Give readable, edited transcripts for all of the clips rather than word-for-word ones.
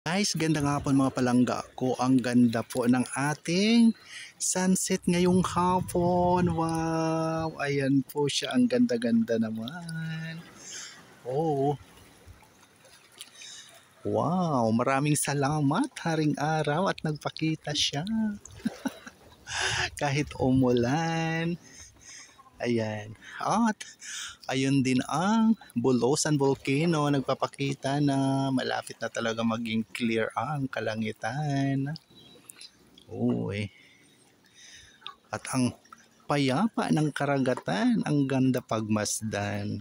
Guys, ganda nga po mga palangga ko. Ang ganda po ng ating sunset ngayong hapon. Wow! Ayan po siya. Ang ganda-ganda naman. Oh, wow! Maraming salamat, Haring Araw, at nagpakita siya. Kahit umulan. Ayan. At ayun din ang Bulosan Volcano, nagpapakita na malapit na talaga maging clear ang kalangitan. Uy. At ang payapa ng karagatan, ang ganda pagmasdan.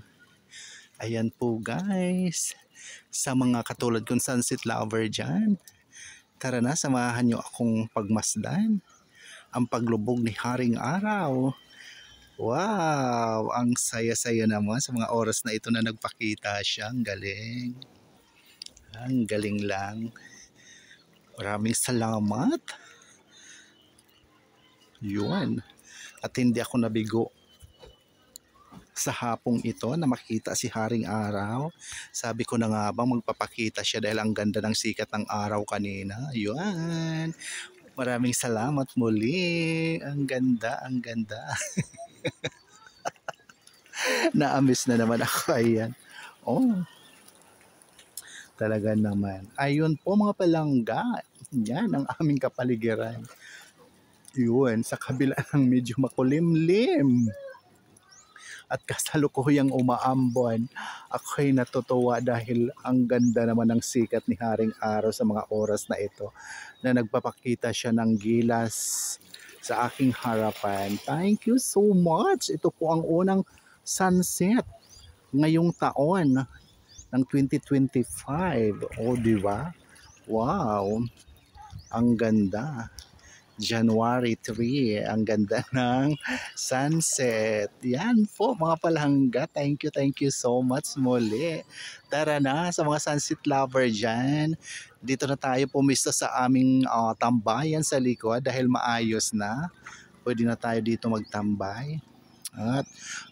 Ayan po guys, sa mga katulad kong sunset lover dyan, tara na, samahan nyo akong pagmasdan ang paglubog ni Haring Araw. Wow! Ang saya-saya naman sa mga oras na ito na nagpakita siya. Ang galing. Ang galing lang. Maraming salamat. Yun. At hindi ako nabigo sa hapong ito na makita si Haring Araw. Sabi ko na nga bang magpapakita siya dahil ang ganda ng sikat ng araw kanina. Yun. Maraming salamat muli. Ang ganda, ang ganda. Na-amiss na naman ako. Ayan. Oh. Talaga naman. Ayun po mga palangga. Yan ang aming kapaligiran. Yun. Sa kabila ng medyo makulimlim. At kasalukuyang umaambon. Ako'y natutuwa dahil ang ganda naman ng sikat ni Haring Araw sa mga oras na ito. Na nagpapakita siya ng gilas sa aking harapan. Thank you so much. Ito po ang unang sunset ngayong taon ng 2025. O, di ba? Wow. Ang ganda. January 3. Ang ganda ng sunset. Yan po mga palangga. Thank you so much muli. Tara na sa mga sunset lover dyan. Dito na tayo pumista sa aming tambayan sa likod dahil maayos na. Pwede na tayo dito magtambay. At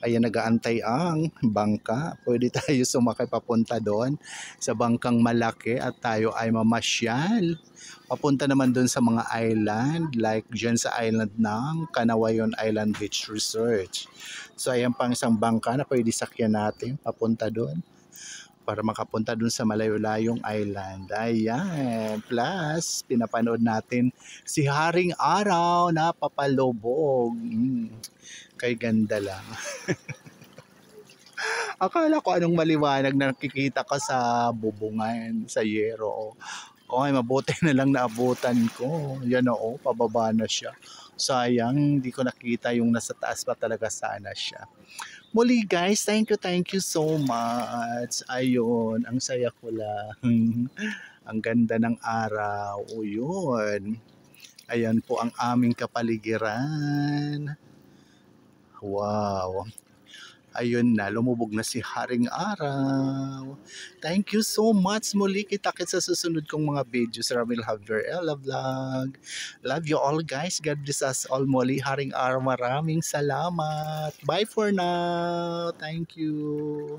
ayan, nagaantay ang bangka. Pwede tayo sumakay papunta doon sa bangkang malaki at tayo ay mamasyal. Papunta naman doon sa mga island like dyan sa island ng Canawayon Island Beach Resort. So ayan pang isang bangka na pwede sakyan natin papunta doon para makapunta doon sa malayo-layong island. Ayan. Plus, pinapanood natin si Haring Araw na papalubog. Kay ganda lang. Akala ko anong maliwanag na nakikita ka sa bubungan, sa yero. Okay, mabuti na lang naabutan ko. Yan o, pababa na siya. Sayang, hindi ko nakita yung nasa taas pa talaga sana siya. Muli guys, thank you so much. Ayun, ang saya ko lang. Ang ganda ng araw. O yun. Ayan po ang aming kapaligiran. Wow. Ayun na, lumubog na si Haring Araw. Thank you so much. Muli kita-kits sa susunod kong mga videos. Ramil Javier Ella Vlog. Love you all guys. God bless us all. Muli Haring Araw. Maraming salamat. Bye for now. Thank you.